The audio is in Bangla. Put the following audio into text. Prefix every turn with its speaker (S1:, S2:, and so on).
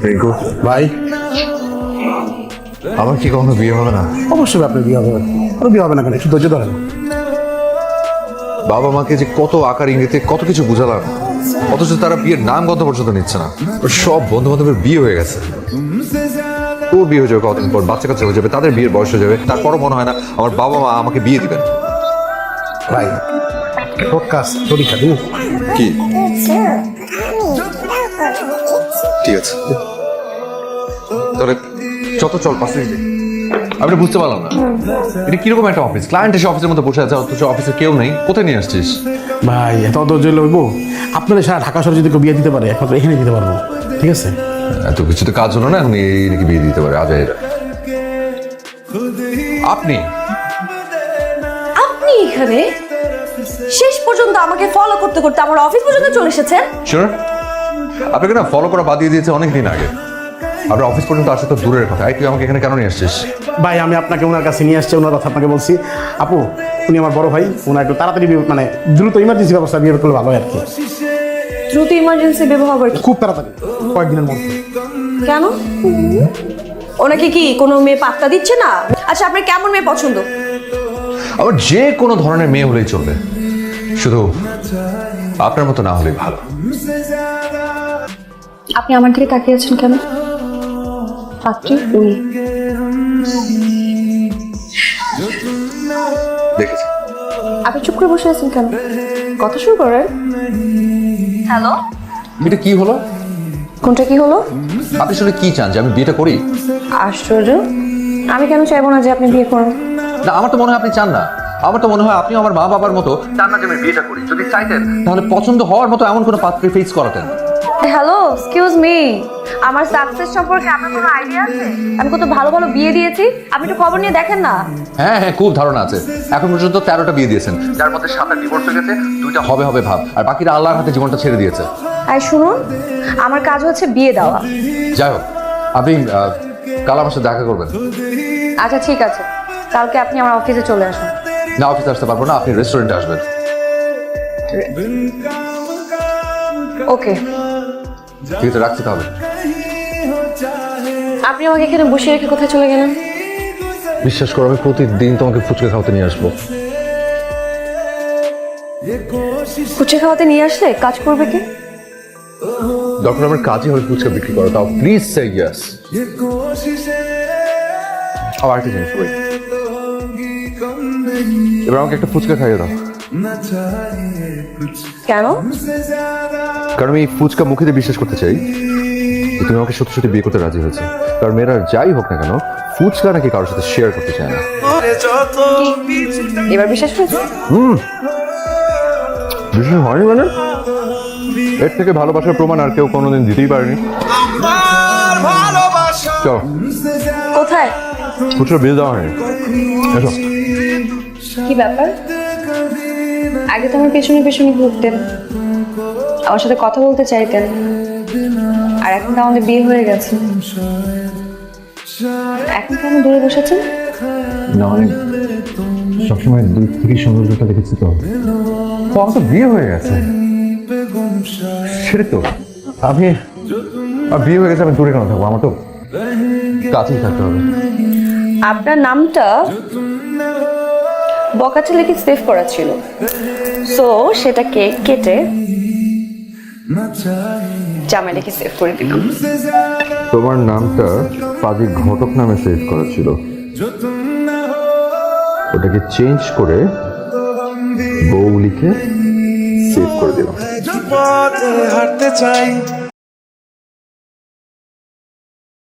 S1: রিঙ্কু
S2: ভাই
S1: আমার কি কখনো বিয়ে হবে না?
S2: অবশ্যই আপনার বিয়ে হবে, কোনো বিয়ে হবে না কেন, একটু ধৈর্য ধরেন।
S1: বাবা মাকে যে কত আকার ইঙ্গিতে কত কিছু বুঝালাম, অথচ তারা বিয়ের নাম গন্ধ পর্যন্ত নিচ্ছে না। ওর সব বন্ধু বান্ধবের বিয়ে হয়ে গেছে, তোর বিয়ে হয়ে যাবে কতদিন পর, বাচ্চা কাচ্চা হয়ে যাবে, তাদের বিয়ের বয়স হয়ে যাবে, তারপরও মনে হয় না আমার বাবা মা আমাকে বিয়ে দিবেন।
S2: ভাই শর্ট কাজ পরীক্ষা দিন।
S1: কি ঠিক আছে তাহলে যত চল পাশে। আমি বুঝতে পারলাম না এটা কিরকম একটা অফিস, ক্লায়েন্ট এসে অফিসের মধ্যে বসে আছে অথচ অফিসে কেউ নেই, কোথায় নিয়ে আসছিস?
S2: ভাই এত ধৈর্য লইব, আপনাদের সারা ঢাকা শহরে যদি কেউ বিয়ে দিতে পারে একমাত্র এখানে দিতে পারবো, ঠিক আছে?
S1: এত কিছু তো কাজ হলো না, এখন এই নাকি বিয়ে দিতে পারে আজয়? আপনি
S3: আপনি এখানে শেষ পর্যন্ত আমাকে ফলো করতে করতে আমার অফিস পর্যন্ত চলে এসেছেন।
S1: শিওর আপনাকে না ফলো করা বাদ দিয়ে দিয়েছে অনেকদিন আগে। আপনার অফিস পর্যন্ত আসা তো দূরের কথা, তুই আমাকে এখানে কেন নিয়ে আসছিস?
S2: ভাই আমি আপনাকে ওনার কাছে নিয়ে আসছি, ওনার কথা আপনাকে বলছি। আপু উনি আমার বড় ভাই, ওনার একটু তাড়াতাড়ি মানে দ্রুত ইমার্জেন্সি ব্যবস্থা বিয়ে করলে ভালো হয় আর কি।
S3: দ্রুত ইমার্জেন্সি ব্যবহার
S2: খুব তাড়াতাড়ি, কয়েকদিনের মধ্যে।
S3: কেন? ওনাকে কি কোনো মেয়ে পাত্তা দিচ্ছে না? আচ্ছা আপনার কেমন মেয়ে পছন্দ?
S1: আমার যে কোনো ধরনের মেয়ে হলেই চলবে, শুধু আপনার মতো না হলেই ভালো।
S3: আপনি আমার দিকে তাকিয়ে আছেন কেন? পাত্রী উনি।
S1: দেখেছি
S3: আপনি চুপ করে বসে আছেন কেন? কথা শুরু করেন। হ্যালো,
S1: এটা কি হলো?
S3: কোনটা কি হলো?
S1: আপনি আসলে কি চান যে আমি বিয়েটা করি?
S3: আশ্চর্য, আমি কেন চাইবো না যে আপনি বিয়ে করুন?
S1: না, আমার তো মনে হয় আপনি চান না। আমার তো মনে হয় আপনি আমার মা বাবার মতো চান না যে আমি বিয়েটা করি। যদি চাইতেন তাহলে পছন্দ হওয়ার মতো এমন কোনো পাত্রী ফেস করাতেন।
S3: হ্যালো, এক্সকিউজ মি, আমার সাকসেস সম্পর্কে আপনার কোনো আইডিয়া আছে? আমি কত ভালো ভালো বিয়ে দিয়েছি, আপনি একটু খবর নিয়ে দেখেন না।
S1: হ্যাঁ হ্যাঁ, খুব ধারণা আছে। এখন পর্যন্ত 13টা বিয়ে দিয়েছেন, যার মধ্যে 7টা ডিভোর্স হয়ে গেছে, 2টা হবে হবে ভাব, আর বাকিরা আল্লাহর হাতে জীবনটা ছেড়ে দিয়েছে।
S3: আর শুনুন, আমার কাজ হচ্ছে বিয়ে দেওয়া।
S1: যাই হোক, আপনি কাল আমার সাথে দেখা করবেন।
S3: আচ্ছা ঠিক আছে, কালকে আপনি আমার অফিসে চলে আসুন।
S1: না, অফিসে আসতে পারবো না, আপনি রেস্টুরেন্টে আসবেন।
S3: ওকে,
S1: ঠিক আছে, রাখছি তাহলে।
S3: আপনি আমাকে এখানে বসিয়ে রেখে কোথায় চলে গেলেন?
S1: বিশ্বাস করো, আমি প্রতিদিন তোমাকে ফুচকা খাওয়াতে নিয়ে আসবো।
S3: ফুচকা খাওয়াতে নিয়ে আসলে কাজ করবে কি?
S1: দরকার আমার কাজই হবে ফুচকা বিক্রি করো, তাও প্লিজ সে ইয়েস। আবার একটা জিনিস, wait। এবার আমাকে একটা ফুচকা খাইয়ে দাও।
S3: কেন?
S1: কারণ আমি এই ফুচকা মুখে দিয়ে বিশ্বাস করতে চাই যে তুমি আমাকে সত্যি সত্যি বিয়ে করতে রাজি হয়েছে। কারণ মেয়েরা যাই হোক না কেন, ফুচকা নাকি কারোর সাথে শেয়ার করতে চায় না।
S3: এবার বিশ্বাস হয়েছে?
S1: বিশ্বাস হয়নি মানে? এর থেকে ভালোবাসার প্রমাণ আর কেউ কোনোদিন দিতেই পারেনি। চল,
S3: কোথায়?
S1: ফুচকা বিল দেওয়া হয়নি, এসো।
S3: কি ব্যাপার? আগে তো আমার পেছনে পেছনে ঘুরতেন, আমার সাথে কথা বলতে চাইতেন, আর এখন তো আমাদের বিয়ে হয়ে গেছে, এখন কেন দূরে বসেছেন?
S1: না মানে সবসময় দূর থেকে সৌন্দর্যটা দেখেছি তো, আমার তো বিয়ে হয়ে গেছে। সেটা তো আমি বিয়ে হয়ে গেছে, আমি দূরে কেন থাকবো? আমার তো কাছেই থাকতে হবে।
S3: আপনার নামটা বকাটে লিখে সেভ করা ছিল, সো সেটাকে কেটে জামাই লিখে সেভ করে দিলাম।
S1: তোমার নামটা পাজি ঘটক নামে সেভ করা ছিল, ওটাকে চেঞ্জ করে বউ লিখে সেভ করে দিলাম।
S4: হাঁটতে চাই